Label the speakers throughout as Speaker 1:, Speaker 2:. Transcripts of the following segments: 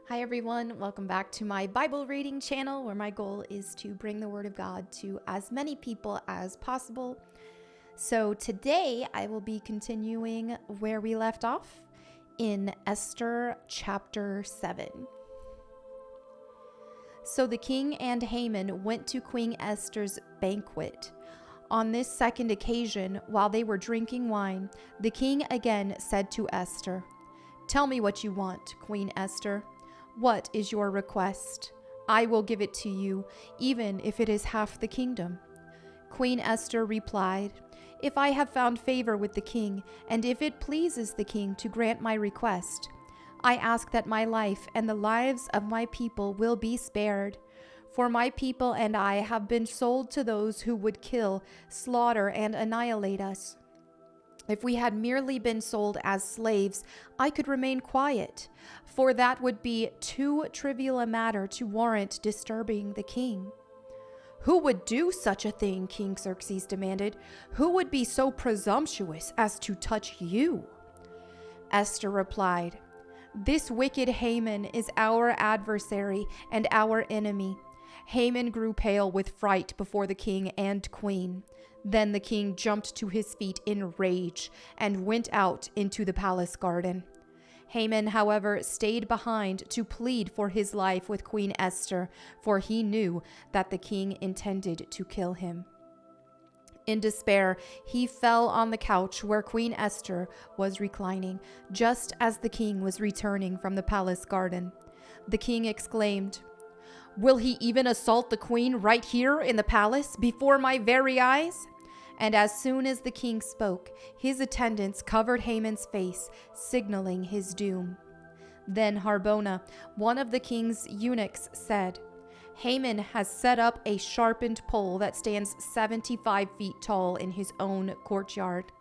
Speaker 1: Hi everyone, welcome back to my Bible reading channel where my goal is to bring the Word of God to as many people as possible. So today I will be continuing where we left off in Esther Chapter 7. So the king and Haman went to Queen Esther's banquet. On this second occasion, while they were drinking wine, the king again said to Esther, "Tell me what you want, Queen Esther. What is your request? I will give it to you, even if it is half the kingdom." Queen Esther replied, "If I have found favor with the king, and if it pleases the king to grant my request, I ask that my life and the lives of my people will be spared. For my people and I have been sold to those who would kill, slaughter, and annihilate us. If we had merely been sold as slaves, I could remain quiet, for that would be too trivial a matter to warrant disturbing the king." "Who would do such a thing?" King Xerxes demanded. "Who would be so presumptuous as to touch you?" Esther replied, "This wicked Haman is our adversary and our enemy." Haman grew pale with fright before the king and queen. Then the king jumped to his feet in rage and went out into the palace garden. Haman, however, stayed behind to plead for his life with Queen Esther, for he knew that the king intended to kill him. In despair, he fell on the couch where Queen Esther was reclining, just as the king was returning from the palace garden. The king exclaimed, "Will he even assault the queen right here in the palace before my very eyes?" And as soon as the king spoke, his attendants covered Haman's face, signaling his doom. Then Harbona, one of the king's eunuchs, said, "Haman has set up a sharpened pole that stands 75 feet tall in his own courtyard.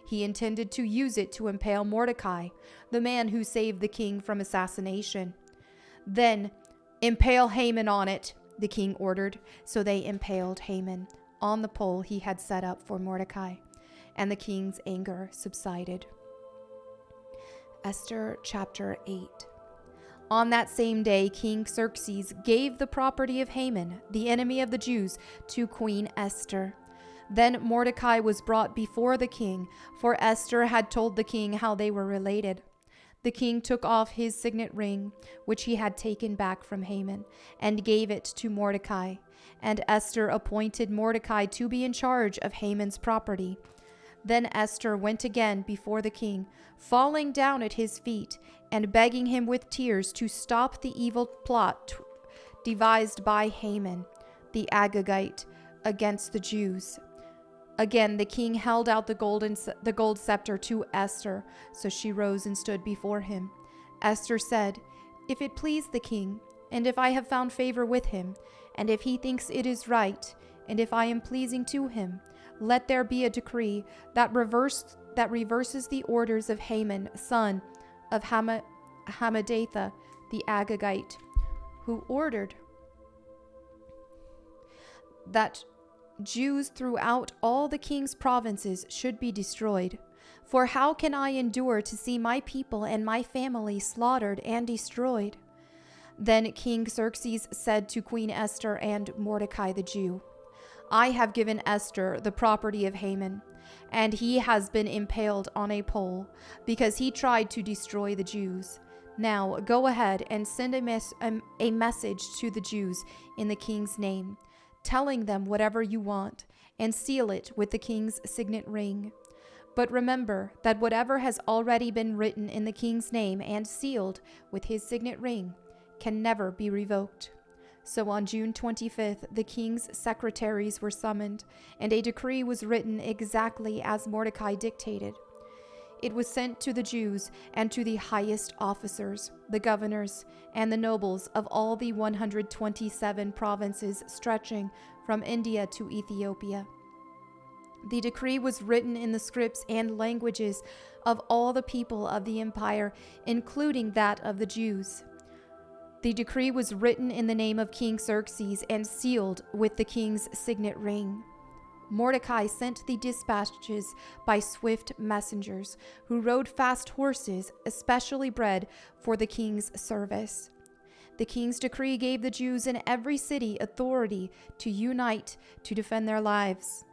Speaker 1: He intended to use it to impale Mordecai, the man who saved the king from assassination." "Then impale Haman on it," the king ordered. So they impaled Haman on the pole he had set up for Mordecai, and the king's anger subsided. Esther Chapter 8. On that same day, King Xerxes gave the property of Haman, the enemy of the Jews, to Queen Esther. Then Mordecai was brought before the king, for Esther had told the king how they were related. The king took off his signet ring, which he had taken back from Haman, and gave it to Mordecai. And Esther appointed Mordecai to be in charge of Haman's property. Then Esther went again before the king, falling down at his feet and begging him with tears to stop the evil plot devised by Haman, the Agagite, against the Jews. Again, the king held out the gold scepter to Esther, so she rose and stood before him. Esther said, "If it please the king, and if I have found favor with him, and if he thinks it is right, and if I am pleasing to him, let there be a decree that reverses the orders of Haman, son of Hammedatha, the Agagite, who ordered that Jews throughout all the king's provinces should be destroyed. For how can I endure to see my people and my family slaughtered and destroyed?" Then King Xerxes said to Queen Esther and Mordecai the Jew, "I have given Esther the property of Haman, and he has been impaled on a pole, because he tried to destroy the Jews. Now go ahead and send a message to the Jews in the king's name, telling them whatever you want, and seal it with the king's signet ring. But remember that whatever has already been written in the king's name and sealed with his signet ring can never be revoked." So on June 25th, the king's secretaries were summoned, and a decree was written exactly as Mordecai dictated. It was sent to the Jews and to the highest officers, the governors, and the nobles of all the 127 provinces stretching from India to Ethiopia. The decree was written in the scripts and languages of all the people of the empire, including that of the Jews. The decree was written in the name of King Xerxes and sealed with the king's signet ring. Mordecai sent the dispatches by swift messengers who rode fast horses, especially bred for the king's service. The king's decree gave the Jews in every city authority to unite to defend their lives.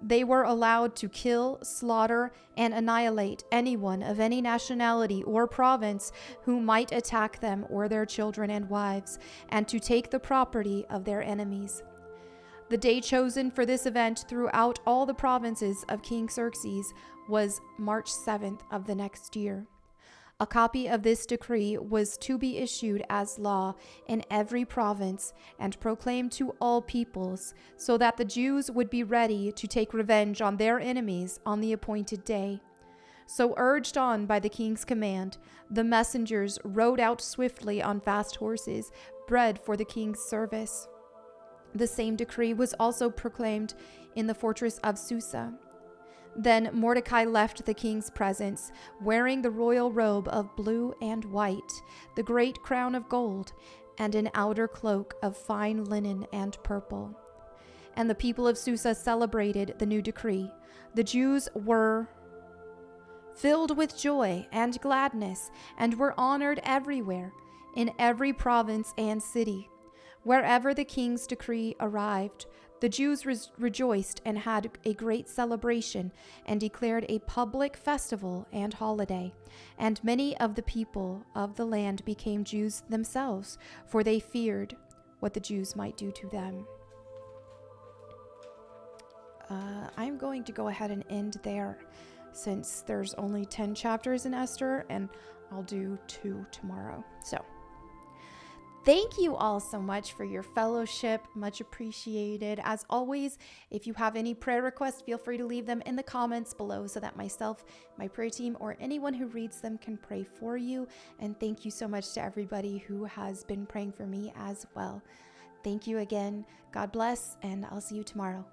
Speaker 1: They were allowed to kill, slaughter, and annihilate anyone of any nationality or province who might attack them or their children and wives, and to take the property of their enemies. The day chosen for this event throughout all the provinces of King Xerxes was March 7th of the next year. A copy of this decree was to be issued as law in every province and proclaimed to all peoples, so that the Jews would be ready to take revenge on their enemies on the appointed day. So, urged on by the king's command, the messengers rode out swiftly on fast horses, bred for the king's service. The same decree was also proclaimed in the fortress of Susa. Then Mordecai left the king's presence, wearing the royal robe of blue and white, the great crown of gold, and an outer cloak of fine linen and purple. And the people of Susa celebrated the new decree. The Jews were filled with joy and gladness, and were honored everywhere, in every province and city. Wherever the king's decree arrived, the Jews rejoiced and had a great celebration and declared a public festival and holiday. And many of the people of the land became Jews themselves, for they feared what the Jews might do to them. I'm going to go ahead and end there, since there's only 10 chapters in Esther, and I'll do 2 tomorrow. So, thank you all so much for your fellowship. Much appreciated. As always, if you have any prayer requests, feel free to leave them in the comments below so that myself, my prayer team, or anyone who reads them can pray for you. And thank you so much to everybody who has been praying for me as well. Thank you again. God bless, and I'll see you tomorrow.